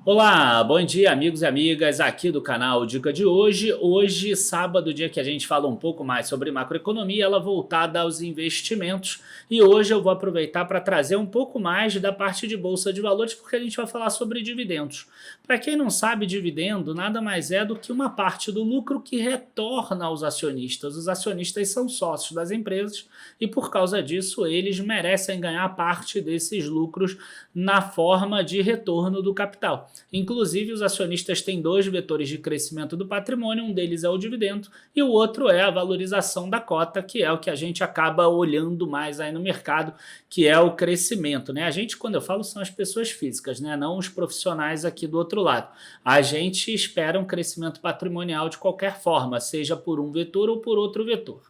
Olá, bom dia amigos e amigas aqui do canal Dica de Hoje. Hoje, sábado, dia que a gente fala um pouco mais sobre macroeconomia, ela voltada aos investimentos. E hoje eu vou aproveitar para trazer um pouco mais da parte de Bolsa de Valores, porque a gente vai falar sobre dividendos. Para quem não sabe, dividendo nada mais é do que uma parte do lucro que retorna aos acionistas. Os acionistas são sócios das empresas e por causa disso eles merecem ganhar parte desses lucros na forma de retorno do capital. Inclusive, os acionistas têm dois vetores de crescimento do patrimônio, um deles é o dividendo e o outro é a valorização da cota, que é o que a gente acaba olhando mais aí no mercado, que é o crescimento, né? A gente, quando eu falo, são as pessoas físicas, né? Não os profissionais aqui do outro lado. A gente espera um crescimento patrimonial de qualquer forma, seja por um vetor ou por outro vetor.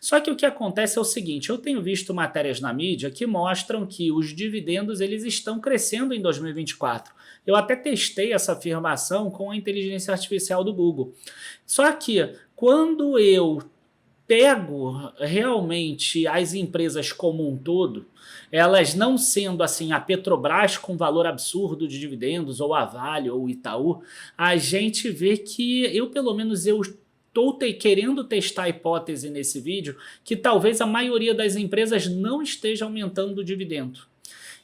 Só que o que acontece é o seguinte, eu tenho visto matérias na mídia que mostram que os dividendos eles estão crescendo em 2024. Eu até testei essa afirmação com a inteligência artificial do Google. Só que quando eu pego realmente as empresas como um todo, elas não sendo assim a Petrobras com valor absurdo de dividendos, ou a Vale, ou o Itaú, a gente vê que pelo menos estou querendo testar a hipótese nesse vídeo que talvez a maioria das empresas não esteja aumentando o dividendo.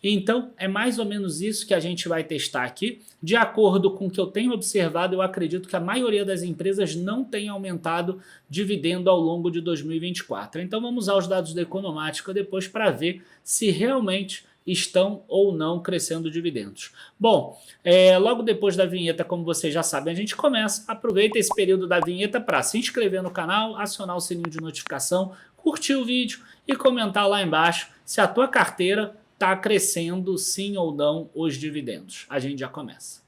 Então, é mais ou menos isso que a gente vai testar aqui. De acordo com o que eu tenho observado, eu acredito que a maioria das empresas não tem aumentado dividendo ao longo de 2024. Então, vamos usar os dados da Economática depois para ver se realmente estão ou não crescendo dividendos. Bom, logo depois da vinheta, como vocês já sabem, a gente começa. Aproveita esse período da vinheta para se inscrever no canal, acionar o sininho de notificação, curtir o vídeo e comentar lá embaixo se a tua carteira está crescendo sim ou não os dividendos. A gente já começa.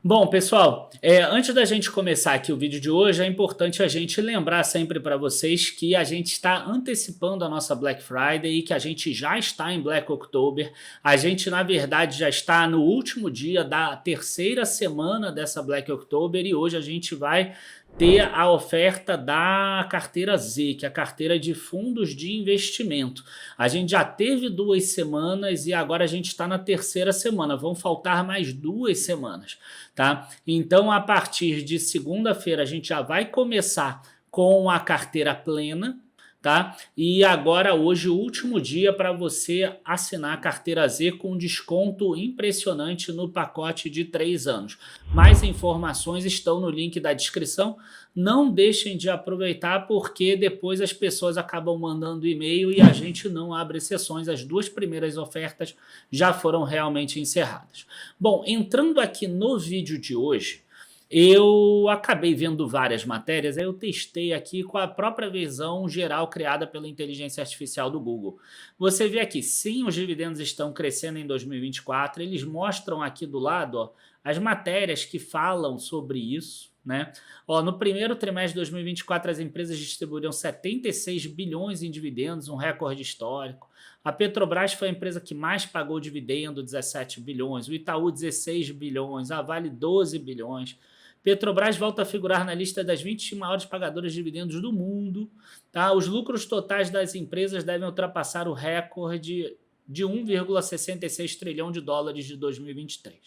Bom, pessoal, antes da gente começar aqui o vídeo de hoje, é importante a gente lembrar sempre para vocês que a gente está antecipando a nossa Black Friday e que a gente já está em Black October. A gente, na verdade, já está no último dia da terceira semana dessa Black October e hoje a gente vai ter a oferta da carteira Z, que é a carteira de fundos de investimento. A gente já teve 2 semanas e agora a gente está na terceira semana. Vão faltar mais 2 semanas, tá? Então, a partir de segunda-feira, a gente já vai começar com a carteira plena, tá? E agora, hoje, o último dia para você assinar a carteira Z com desconto impressionante no pacote de 3 anos. Mais informações estão no link da descrição. Não deixem de aproveitar porque depois as pessoas acabam mandando e-mail e a gente não abre exceções. As 2 primeiras ofertas já foram realmente encerradas. Bom, entrando aqui no vídeo de hoje, eu acabei vendo várias matérias, aí eu testei aqui com a própria visão geral criada pela inteligência artificial do Google. Você vê aqui, sim, os dividendos estão crescendo em 2024, eles mostram aqui do lado, ó, as matérias que falam sobre isso, né? Ó, no primeiro trimestre de 2024, as empresas distribuíram 76 bilhões em dividendos, um recorde histórico. A Petrobras foi a empresa que mais pagou dividendo, 17 bilhões, o Itaú 16 bilhões, a Vale 12 bilhões. Petrobras volta a figurar na lista das 20 maiores pagadoras de dividendos do mundo. Tá? Os lucros totais das empresas devem ultrapassar o recorde de 1,66 trilhão de dólares de 2023.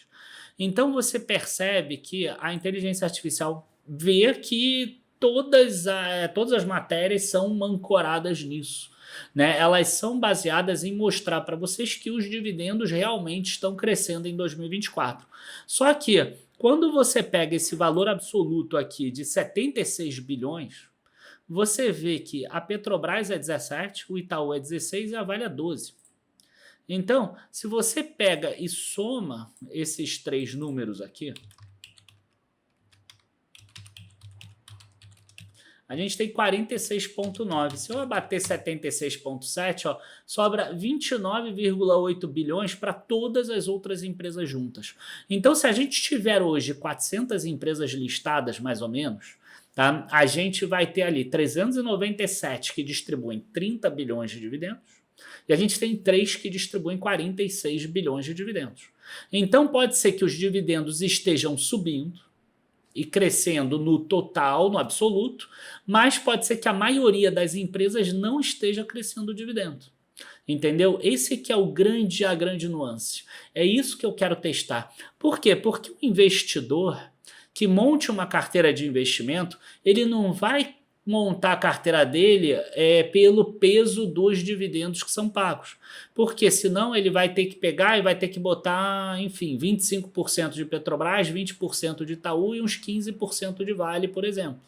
Então você percebe que a inteligência artificial vê que todas as matérias são ancoradas nisso. Né? Elas são baseadas em mostrar para vocês que os dividendos realmente estão crescendo em 2024. Só que quando você pega esse valor absoluto aqui de 76 bilhões, você vê que a Petrobras é 17, o Itaú é 16 e a Vale é 12. Então, se você pega e soma esses 3 números aqui, a gente tem 46,9. Se eu abater 76,7, ó, sobra 29,8 bilhões para todas as outras empresas juntas. Então, se a gente tiver hoje 400 empresas listadas, mais ou menos, tá? A gente vai ter ali 397 que distribuem 30 bilhões de dividendos e a gente tem 3 que distribuem 46 bilhões de dividendos. Então, pode ser que os dividendos estejam subindo e crescendo no total, no absoluto, mas pode ser que a maioria das empresas não esteja crescendo o dividendo. Entendeu? Esse que é a grande nuance. É isso que eu quero testar. Por quê? Porque o investidor que monte uma carteira de investimento, ele não vai montar a carteira dele pelo peso dos dividendos que são pagos. Porque senão ele vai ter que pegar e vai ter que botar, enfim, 25% de Petrobras, 20% de Itaú e uns 15% de Vale, por exemplo.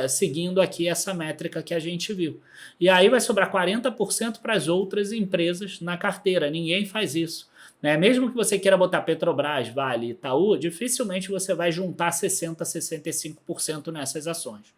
Seguindo aqui essa métrica que a gente viu. E aí vai sobrar 40% para as outras empresas na carteira. Ninguém faz isso. Né? Mesmo que você queira botar Petrobras, Vale, Itaú, dificilmente você vai juntar 60%, 65% nessas ações.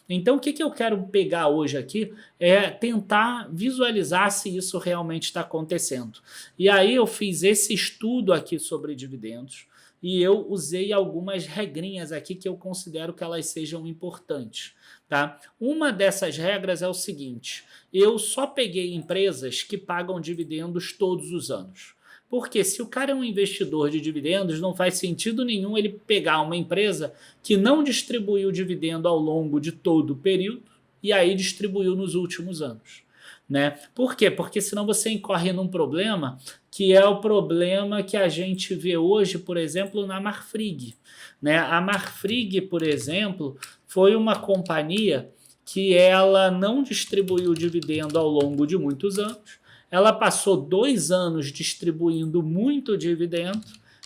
Então, o que eu quero pegar hoje aqui é tentar visualizar se isso realmente está acontecendo. E aí eu fiz esse estudo aqui sobre dividendos, e eu usei algumas regrinhas aqui que eu considero que elas sejam importantes. Tá? Uma dessas regras é o seguinte: eu só peguei empresas que pagam dividendos todos os anos. Porque se o cara é um investidor de dividendos, não faz sentido nenhum ele pegar uma empresa que não distribuiu dividendo ao longo de todo o período e aí distribuiu nos últimos anos. Né? Por quê? Porque senão você incorre num problema que é o problema que a gente vê hoje, por exemplo, na Marfrig. Né? A Marfrig, por exemplo, foi uma companhia que ela não distribuiu dividendo ao longo de muitos anos. Ela passou 2 anos distribuindo muito dividendo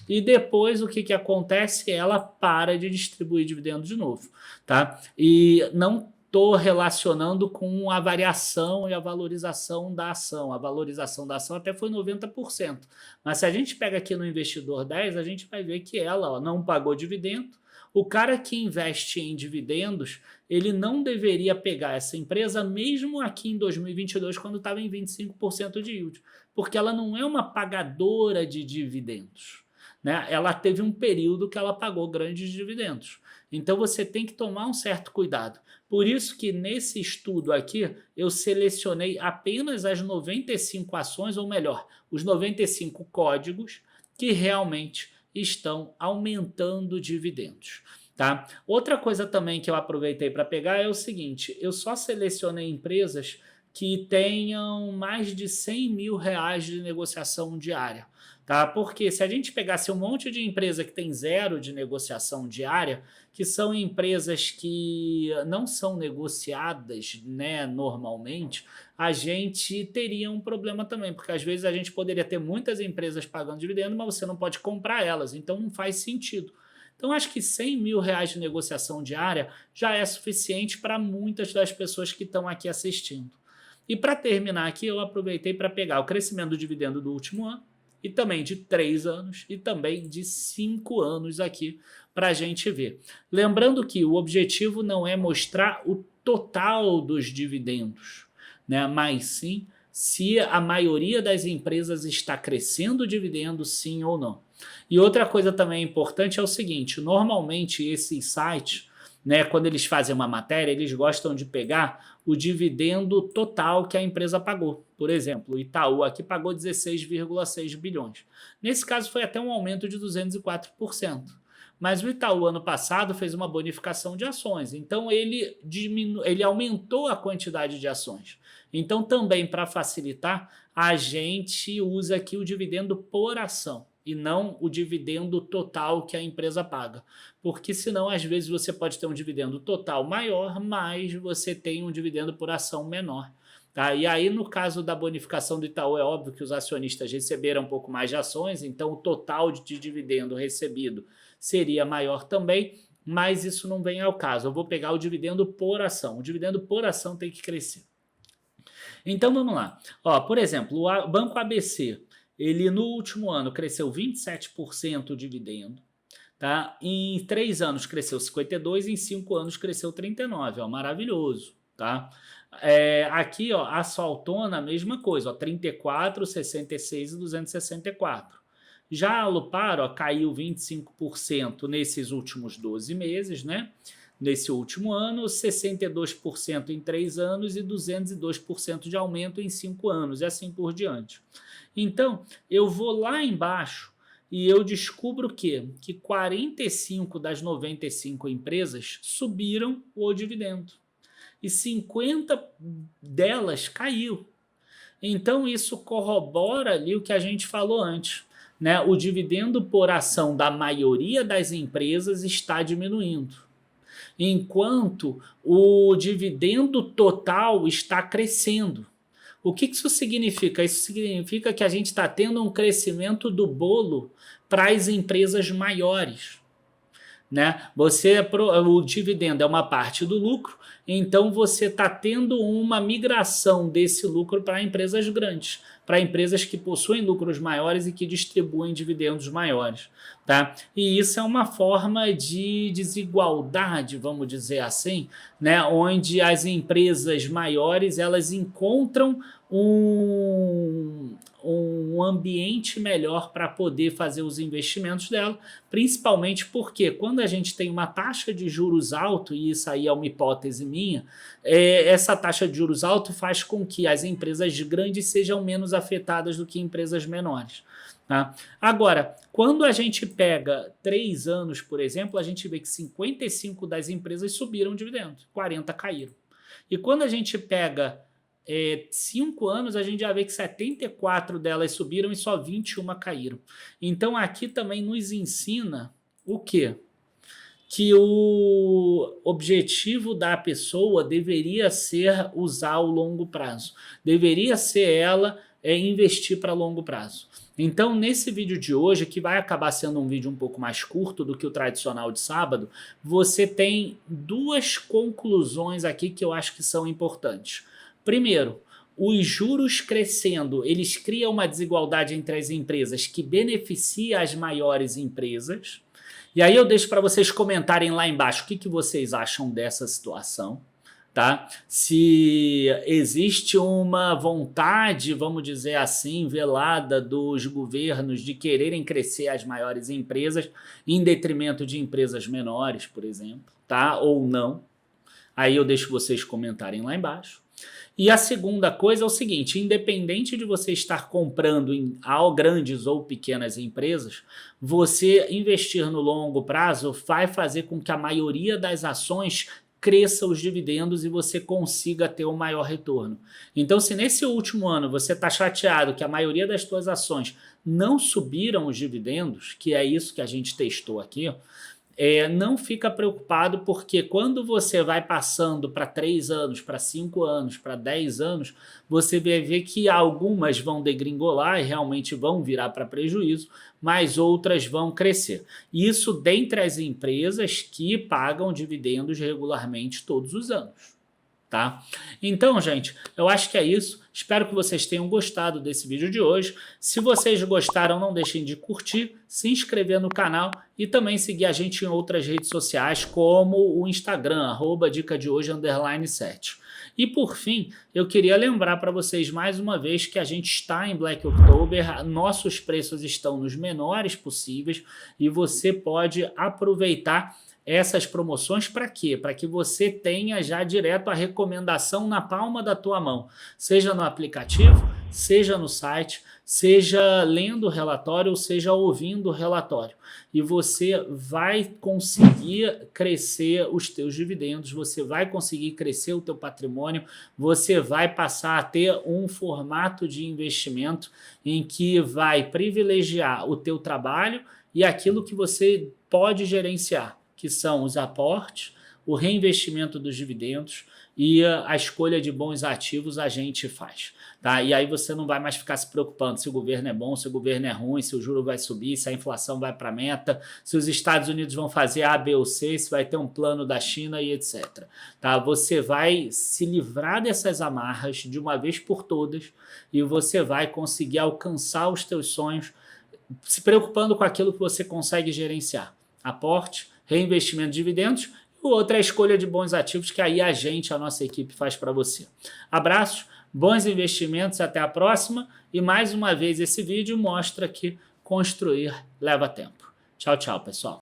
e depois o que acontece? Ela para de distribuir dividendo de novo. Tá? E não estou relacionando com a variação e a valorização da ação. A valorização da ação até foi 90%. Mas se a gente pega aqui no Investidor 10, a gente vai ver que ela não pagou dividendo. O cara que investe em dividendos, ele não deveria pegar essa empresa mesmo aqui em 2022, quando estava em 25% de yield, porque ela não é uma pagadora de dividendos. Né? Ela teve um período que ela pagou grandes dividendos. Então você tem que tomar um certo cuidado. Por isso que nesse estudo aqui eu selecionei apenas as 95 ações, ou melhor, os 95 códigos que realmente estão aumentando dividendos. Tá? Outra coisa também que eu aproveitei para pegar é o seguinte: eu só selecionei empresas que tenham mais de 100 mil reais de negociação diária. Tá? Porque se a gente pegasse um monte de empresa que tem 0 de negociação diária, que são empresas que não são negociadas, né, normalmente, a gente teria um problema também, porque às vezes a gente poderia ter muitas empresas pagando dividendo, mas você não pode comprar elas, então não faz sentido. Então, acho que 100 mil reais de negociação diária já é suficiente para muitas das pessoas que estão aqui assistindo. E para terminar aqui, eu aproveitei para pegar o crescimento do dividendo do último ano, e também de 3 anos, e também de 5 anos aqui, para a gente ver. Lembrando que o objetivo não é mostrar o total dos dividendos, né? Mas sim se a maioria das empresas está crescendo o dividendo, sim ou não. E outra coisa também importante é o seguinte: normalmente esses sites, né, quando eles fazem uma matéria, eles gostam de pegar o dividendo total que a empresa pagou. Por exemplo, o Itaú aqui pagou 16,6 bilhões. Nesse caso foi até um aumento de 204%. Mas o Itaú ano passado fez uma bonificação de ações, então ele aumentou a quantidade de ações. Então também, para facilitar, a gente usa aqui o dividendo por ação e não o dividendo total que a empresa paga. Porque senão, às vezes, você pode ter um dividendo total maior, mas você tem um dividendo por ação menor. Tá? E aí, no caso da bonificação do Itaú, é óbvio que os acionistas receberam um pouco mais de ações, então o total de dividendo recebido seria maior também, mas isso não vem ao caso. Eu vou pegar o dividendo por ação. O dividendo por ação tem que crescer. Então, vamos lá. Ó, por exemplo, o Banco ABC, ele no último ano cresceu 27% o dividendo. Tá? Em 3 anos cresceu 52%, em 5 anos cresceu 39%. Ó, maravilhoso. Tá? Aqui, ó, a Saltona, a mesma coisa, ó, 34%, 66% e 264%. Já a Alupar, ó, caiu 25% nesses últimos 12 meses, né? Nesse último ano, 62% em 3 anos e 202% de aumento em 5 anos, e assim por diante. Então, eu vou lá embaixo e eu descubro que 45 das 95 empresas subiram o dividendo e 50 delas caiu. Então isso corrobora ali o que a gente falou antes, né? O dividendo por ação da maioria das empresas está diminuindo, enquanto o dividendo total está crescendo. O que isso significa? Isso significa que a gente está tendo um crescimento do bolo para as empresas maiores, né? O dividendo é uma parte do lucro, então você está tendo uma migração desse lucro para empresas grandes, para empresas que possuem lucros maiores e que distribuem dividendos maiores, tá? E isso é uma forma de desigualdade, vamos dizer assim, né? Onde as empresas maiores elas encontram um ambiente melhor para poder fazer os investimentos dela, principalmente porque quando a gente tem uma taxa de juros alta, e isso aí é uma hipótese minha, essa taxa de juros alta faz com que as empresas grandes sejam menos afetadas do que empresas menores. Tá? Agora, quando a gente pega 3 anos, por exemplo, a gente vê que 55 das empresas subiram dividendos, 40 caíram. E quando a gente pega 5 anos, a gente já vê que 74 delas subiram e só 21 caíram. Então aqui também nos ensina o quê? Que o objetivo da pessoa deveria ser usar o longo prazo. Deveria ser ela investir para longo prazo. Então, nesse vídeo de hoje, que vai acabar sendo um vídeo um pouco mais curto do que o tradicional de sábado, você tem 2 conclusões aqui que eu acho que são importantes. Primeiro, os juros crescendo, eles criam uma desigualdade entre as empresas que beneficia as maiores empresas. E aí eu deixo para vocês comentarem lá embaixo o que vocês acham dessa situação, tá? Se existe uma vontade, vamos dizer assim, velada dos governos de quererem crescer as maiores empresas em detrimento de empresas menores, por exemplo, tá? Ou não. Aí eu deixo vocês comentarem lá embaixo. E a segunda coisa é o seguinte, independente de você estar comprando em grandes ou pequenas empresas, você investir no longo prazo vai fazer com que a maioria das ações cresça os dividendos e você consiga ter um maior retorno. Então, se nesse último ano você está chateado que a maioria das suas ações não subiram os dividendos, que é isso que a gente testou aqui, não fica preocupado, porque quando você vai passando para 3 anos, para 5 anos, para 10 anos, você vai ver que algumas vão degringolar e realmente vão virar para prejuízo, mas outras vão crescer. Isso dentre as empresas que pagam dividendos regularmente todos os anos. Tá? Então, gente, eu acho que é isso. Espero que vocês tenham gostado desse vídeo de hoje. Se vocês gostaram, não deixem de curtir, se inscrever no canal e também seguir a gente em outras redes sociais, como o Instagram, @dicadehoje_7. E por fim, eu queria lembrar para vocês mais uma vez que a gente está em Black October, nossos preços estão nos menores possíveis e você pode aproveitar essas promoções para quê? Para que você tenha já direto a recomendação na palma da tua mão, seja no aplicativo, seja no site, seja lendo o relatório ou seja ouvindo o relatório. E você vai conseguir crescer os teus dividendos, você vai conseguir crescer o teu patrimônio, você vai passar a ter um formato de investimento em que vai privilegiar o teu trabalho e aquilo que você pode gerenciar, que são os aportes, o reinvestimento dos dividendos e a escolha de bons ativos a gente faz. Tá? E aí você não vai mais ficar se preocupando se o governo é bom, se o governo é ruim, se o juro vai subir, se a inflação vai para a meta, se os Estados Unidos vão fazer A, B ou C, se vai ter um plano da China e etc. Tá? Você vai se livrar dessas amarras de uma vez por todas e você vai conseguir alcançar os teus sonhos se preocupando com aquilo que você consegue gerenciar. Aporte, reinvestimento de dividendos, e o outro é a escolha de bons ativos, que aí a nossa equipe faz para você. Abraços, bons investimentos, até a próxima, e mais uma vez esse vídeo mostra que construir leva tempo. Tchau, tchau, pessoal.